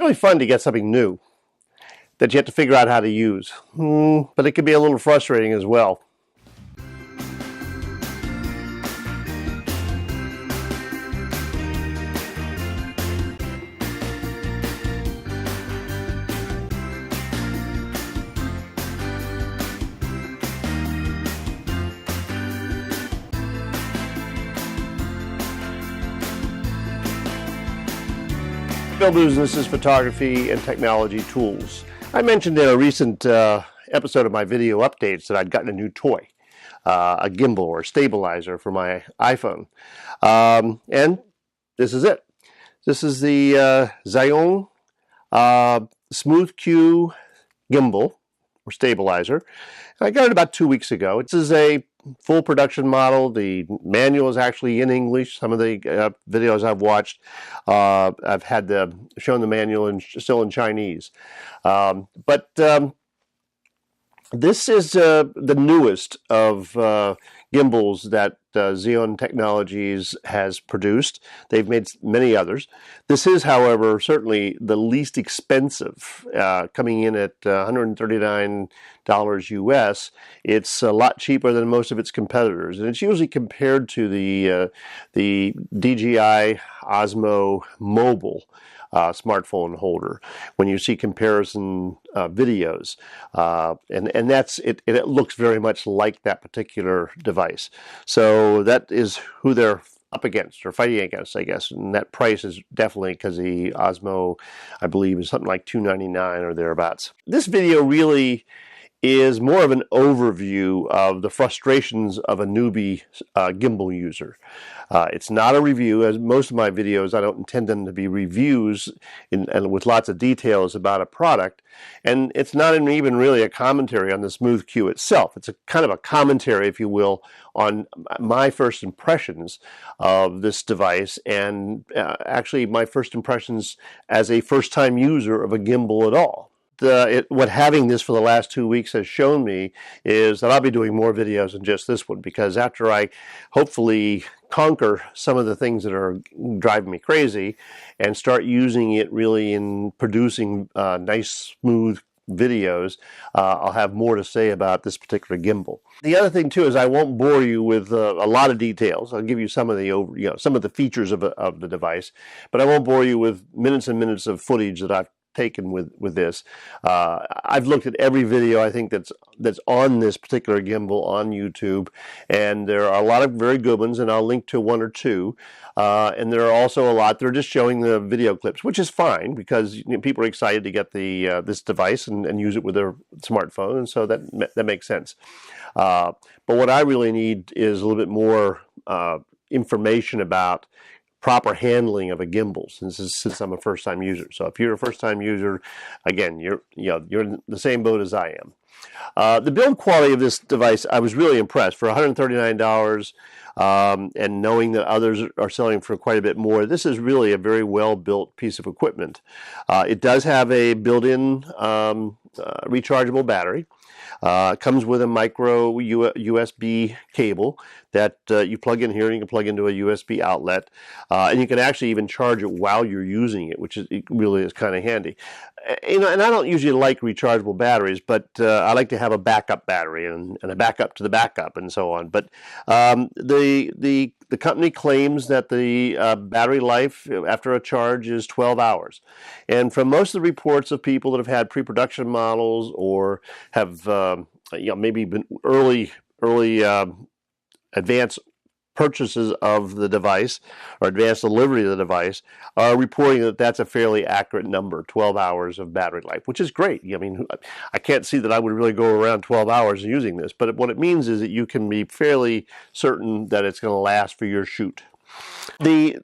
really fun to get something new that you have to figure out how to use, but it can be a little frustrating as well. Bill Business is photography and technology tools. I mentioned in a recent episode of my video updates that I'd gotten a new toy, a gimbal or stabilizer for my iPhone. And this is it. This is the Zhiyong Smooth Q gimbal or stabilizer. I got it about 2 weeks ago. This is a full production model. The manual is actually in English. Some of the videos I've watched, I've had shown the manual still in Chinese. But this is the newest of gimbals that Zhiyong Technologies has produced. They've made many others. This is, however, certainly the least expensive, coming in at $139 US. It's a lot cheaper than most of its competitors, and it's usually compared to the DJI Osmo Mobile smartphone holder when you see comparison videos, and that's it. It looks very much like that particular device. So that is who they're up against or fighting against, I guess. And that price is definitely because the Osmo, I believe, is something like $299 or thereabouts. This video really is more of an overview of the frustrations of a newbie gimbal user. It's not a review, as most of my videos, I don't intend them to be reviews and with lots of details about a product. And it's not even really a commentary on the Smooth Q itself. It's a kind of a commentary, if you will, on my first impressions of this device, and actually my first impressions as a first-time user of a gimbal at all. What having this for the last 2 weeks has shown me is that I'll be doing more videos than just this one, because after I hopefully conquer some of the things that are driving me crazy and start using it really in producing nice, smooth videos, I'll have more to say about this particular gimbal. The other thing too is I won't bore you with a lot of details. I'll give you some of the some of the features of the device, but I won't bore you with minutes and minutes of footage that I've taken with this. I've looked at every video I think that's on this particular gimbal on YouTube, and there are a lot of very good ones, and I'll link to one or two. And there are also a lot that are just showing the video clips, which is fine because people are excited to get this device and use it with their smartphone, and so that makes sense. But what I really need is a little bit more information about proper handling of a gimbal, since I'm a first-time user. So if you're a first-time user, again, you're in the same boat as I am. The build quality of this device, I was really impressed. For $139, and knowing that others are selling for quite a bit more, this is really a very well-built piece of equipment. It does have a built-in rechargeable battery. It comes with a micro USB cable that you plug in here, and you can plug into a USB outlet, and you can actually even charge it while you're using it, which really is kind of handy. And I don't usually like rechargeable batteries, but I like to have a backup battery and a backup to the backup and so on. But the company claims that the battery life after a charge is 12 hours. And from most of the reports of people that have had pre-production models or have maybe been early advanced purchases of the device or advanced delivery of the device are reporting that that's a fairly accurate number, 12 hours of battery life, which is great. I mean, I can't see that I would really go around 12 hours using this, but what it means is that you can be fairly certain that it's going to last for your shoot. The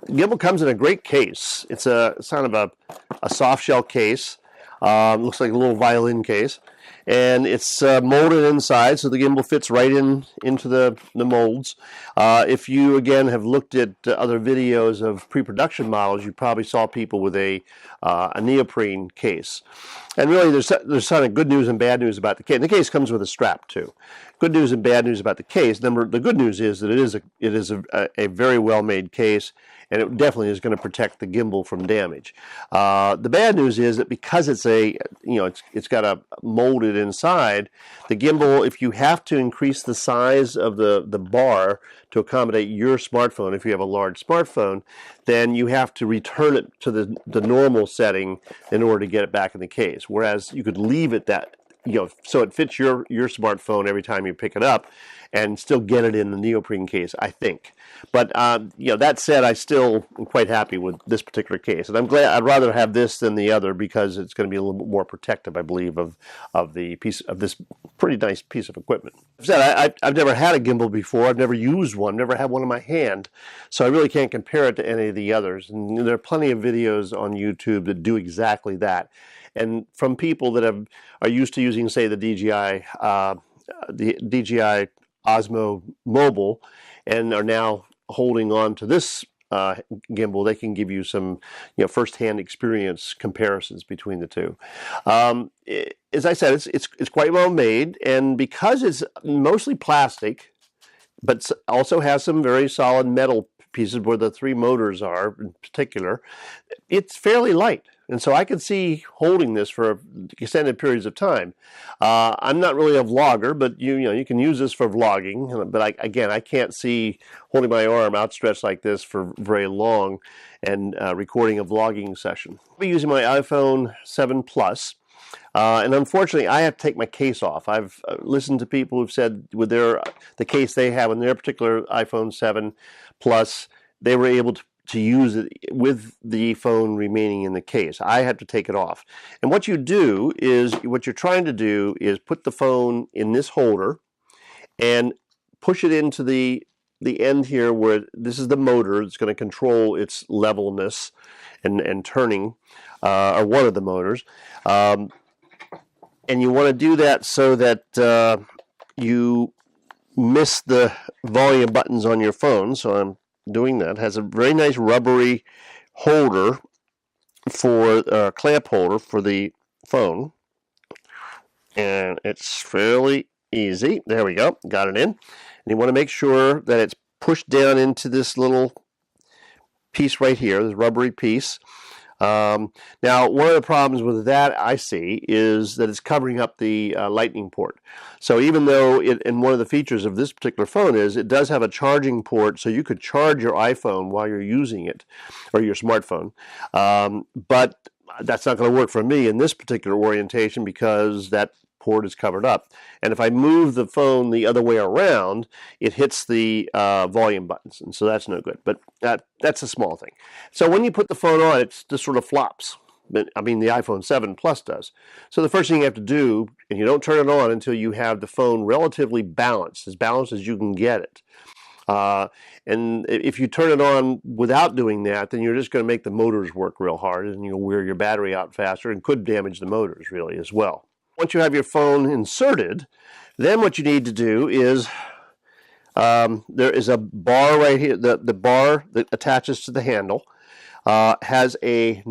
gimbal comes in a great case. It's kind of a soft shell case. Looks like a little violin case. and it's molded inside, so the gimbal fits right into the molds. If you, again, have looked at other videos of pre-production models, you probably saw people with a neoprene case. And really, there's kind of good news and bad news about the case. And the case comes with a strap, too. Good news and bad news about the case. The good news is that it is a very well-made case, and it definitely is going to protect the gimbal from damage. The bad news is that because it's it's got a molded inside, the gimbal, if you have to increase the size of the bar to accommodate your smartphone, if you have a large smartphone, then you have to return it to the normal setting in order to get it back in the case. Whereas you could leave it that, so it fits your smartphone every time you pick it up, and still get it in the neoprene case, I think. But that said, I still am quite happy with this particular case, and I'm glad. I'd rather have this than the other because it's going to be a little bit more protective, I believe, of the piece of this pretty nice piece of equipment. I've never had a gimbal before. I've never used one. Never had one in my hand, so I really can't compare it to any of the others. And there are plenty of videos on YouTube that do exactly that. And from people that are used to using, say, the DJI Osmo Mobile, and are now holding on to this gimbal, they can give you some first-hand experience comparisons between the two. As I said, it's quite well made, and because it's mostly plastic, but also has some very solid metal pieces where the three motors are in particular, it's fairly light. And so I could see holding this for extended periods of time. I'm not really a vlogger, but you can use this for vlogging. But I can't see holding my arm outstretched like this for very long and recording a vlogging session. I'll be using my iPhone 7 Plus. And unfortunately, I have to take my case off. I've listened to people who've said with the case they have on their particular iPhone 7 Plus, they were able to use it with the phone remaining in the case. I had to take it off. And what you're trying to do is put the phone in this holder and push it into the end here where this is the motor that's going to control its levelness and turning, or one of the motors. And you want to do that so that you miss the volume buttons on your phone. So I'm doing that. It has a very nice rubbery holder for clamp holder for the phone, and it's fairly easy. There we go, got it in. And you want to make sure that it's pushed down into this little piece right here, this rubbery piece. Now, one of the problems with that I see is that it's covering up the lightning port. So even though and one of the features of this particular phone is it does have a charging port, so you could charge your iPhone while you're using it, or your smartphone. But that's not going to work for me in this particular orientation because that port is covered up. And if I move the phone the other way around, it hits the volume buttons, and so that's no good. But that's a small thing. So when you put the phone on, it just sort of flops. I mean, the iPhone 7 Plus does. So the first thing you have to do, and you don't turn it on until you have the phone relatively balanced as you can get it. And if you turn it on without doing that, then you're just going to make the motors work real hard, and you'll wear your battery out faster and could damage the motors really as well. Once you have your phone inserted, then what you need to do is there is a bar right here. The bar that attaches to the handle has a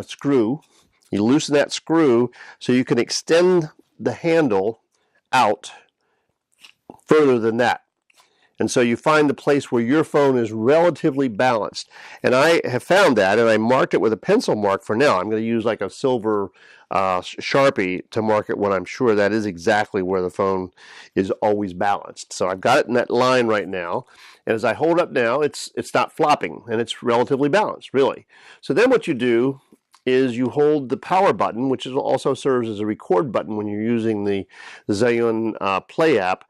screw. You loosen that screw so you can extend the handle out further than that. And so you find the place where your phone is relatively balanced. And I have found that, and I marked it with a pencil mark for now. I'm going to use like a silver Sharpie to mark it when I'm sure that is exactly where the phone is always balanced. So I've got it in that line right now. And as I hold up now, it's not flopping, and it's relatively balanced, really. So then what you do is you hold the power button, which also serves as a record button when you're using the Zhiyun Play app.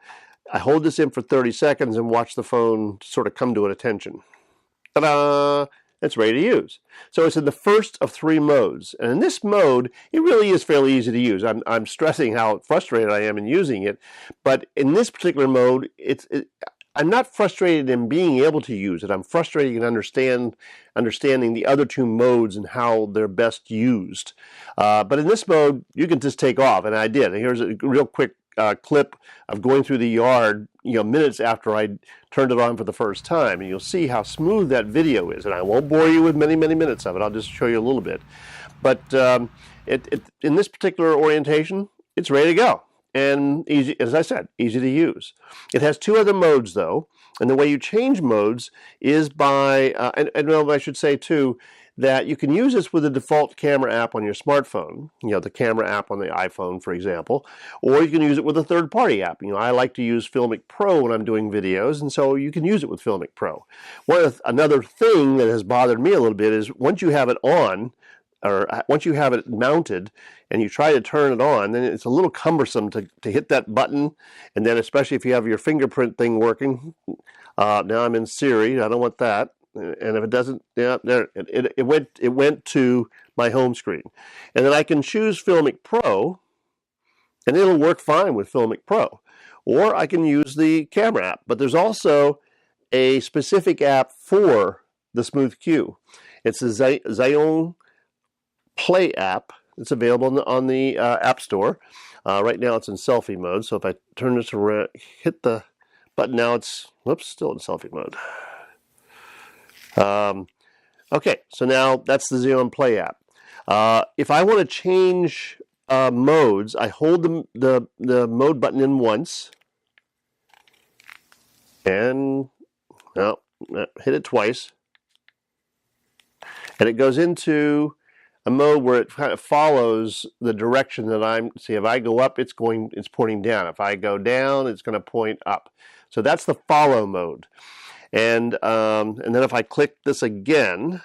I hold this in for 30 seconds and watch the phone sort of come to an attention. Ta-da! It's ready to use. So it's in the first of 3 modes. And in this mode, it really is fairly easy to use. I'm stressing how frustrated I am in using it. But in this particular mode, I'm not frustrated in being able to use it. I'm frustrated in understanding the other two modes and how they're best used. But in this mode, you can just take off, and I did. And here's a real quick clip of going through the yard, minutes after I turned it on for the first time, and you'll see how smooth that video is. And I won't bore you with many, many minutes of it. I'll just show you a little bit. But in this particular orientation, it's ready to go. And easy, as I said, easy to use. It has two other modes, though, and the way you change modes is by, and I should say, too, that you can use this with the default camera app on your smartphone, the camera app on the iPhone, for example, or you can use it with a third-party app. I like to use Filmic Pro when I'm doing videos, and so you can use it with Filmic Pro. Another thing that has bothered me a little bit is once you have it on, or once you have it mounted and you try to turn it on, then it's a little cumbersome to hit that button, and then especially if you have your fingerprint thing working. Now I'm in Siri, I don't want that. And if it doesn't, yeah, there it went to my home screen. And then I can choose Filmic Pro, and it'll work fine with Filmic Pro. Or I can use the camera app, but there's also a specific app for the Smooth Q. It's the Xeon Play app. It's available on the App Store. Right now it's in selfie mode, so if I turn this around, hit the button, now it's, whoops, still in selfie mode. Okay, so now that's the Xeon Play app. If I want to change modes, I hold the mode button in once, and hit it twice, and it goes into a mode where it kind of follows the direction that see, if I go up, it's pointing down. If I go down, it's going to point up. So that's the follow mode. And then if I click this again,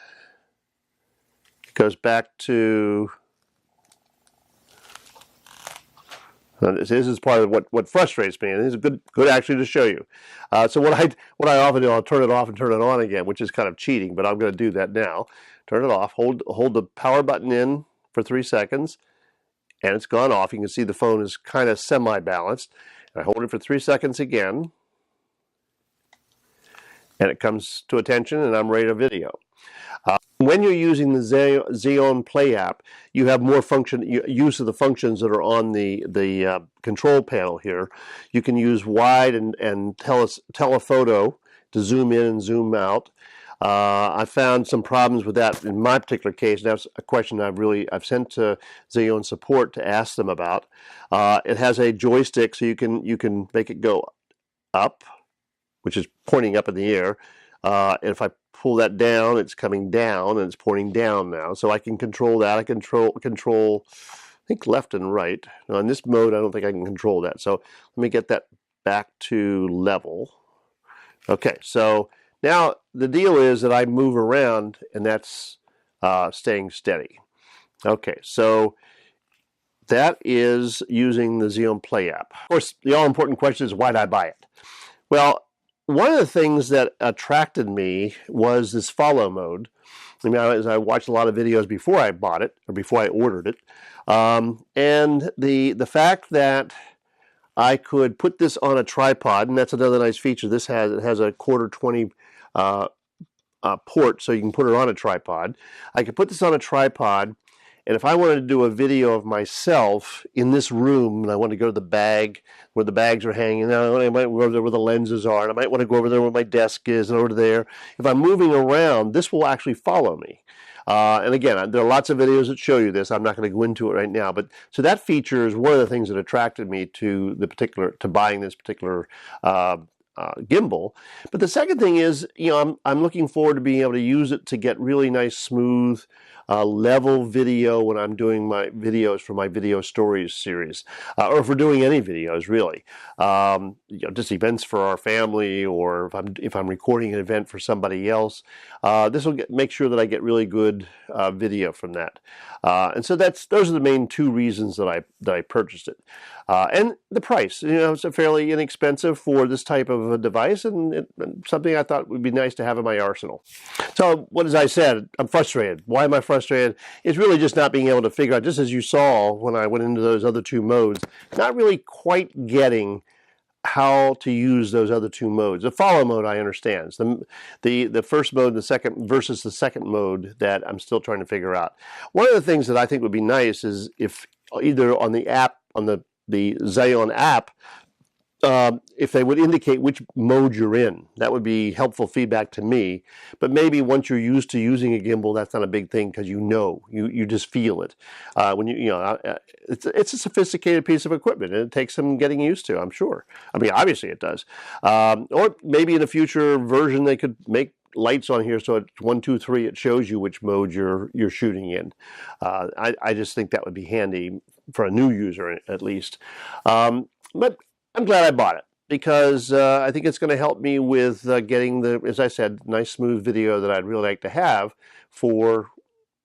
it goes back to, this is part of what frustrates me, and this is good actually to show you. So what I often do, I'll turn it off and turn it on again, which is kind of cheating, but I'm going to do that now. Turn it off, hold the power button in for 3 seconds, and it's gone off. You can see the phone is kind of semi-balanced. And I hold it for 3 seconds again, and it comes to attention, and I'm ready to video. When you're using the Xeon Play app, you have more use of the functions that are on the control panel here. You can use wide and telephoto to zoom in and zoom out. I found some problems with that in my particular case. That's a question I've sent to Xeon support to ask them about. It has a joystick, so you can make it go up, which is pointing up in the air. And if I pull that down, it's coming down, and it's pointing down now. So I can control that. I control, I think, left and right. Now in this mode, I don't think I can control that. So let me get that back to level. Okay, so now the deal is that I move around, and that's staying steady. Okay, so that is using the Xeon Play app. Of course, the all-important question is, why did I buy it? Well, one of the things that attracted me was this follow mode. I mean, as I watched a lot of videos before I bought it, or before I ordered it, and the fact that I could put this on a tripod, and that's another nice feature. It has a 1/4-20 port, so you can put it on a tripod. I could put this on a tripod, and if I wanted to do a video of myself in this room, and I want to go to the bag where the bags are hanging, I might go over there where the lenses are, and I might want to go over there where my desk is, and over there. If I'm moving around, this will actually follow me. And again, there are lots of videos that show you this. I'm not going to go into it right now, but so that feature is one of the things that attracted me to buying this particular gimbal. But the second thing is, I'm looking forward to being able to use it to get really nice, smooth, level video when I'm doing my videos for my video stories series, or if we're doing any videos really, just events for our family, or if I'm recording an event for somebody else. This will make sure that I get really good video from that, and so those are the main two reasons that I purchased it, and the price. It's a fairly inexpensive for this type of a device, and something I thought would be nice to have in my arsenal. So, as I said, I'm frustrated. Why am I frustrated? It's really just not being able to figure out, just as you saw when I went into those other two modes, not really quite getting how to use those other two modes. The follow mode I understand. The first mode and the second versus the second mode that I'm still trying to figure out. One of the things that I think would be nice is if either on the app, on the Xeon app, if they would indicate which mode you're in. That would be helpful feedback to me. But maybe once you're used to using a gimbal, that's not a big thing because you just feel it. When it's a sophisticated piece of equipment and it takes some getting used to, I'm sure. I mean, obviously it does. Or maybe in a future version they could make lights on here so it's 1, 2, 3. It shows you which mode you're shooting in. I just think that would be handy for a new user at least. But I'm glad I bought it because I think it's going to help me with getting the, as I said, nice smooth video that I'd really like to have for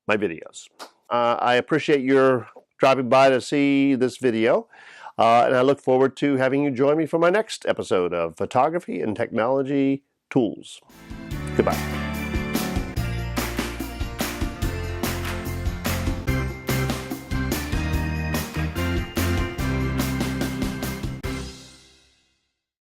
my videos. I appreciate your dropping by to see this video, and I look forward to having you join me for my next episode of Photography and Technology Tools. Goodbye.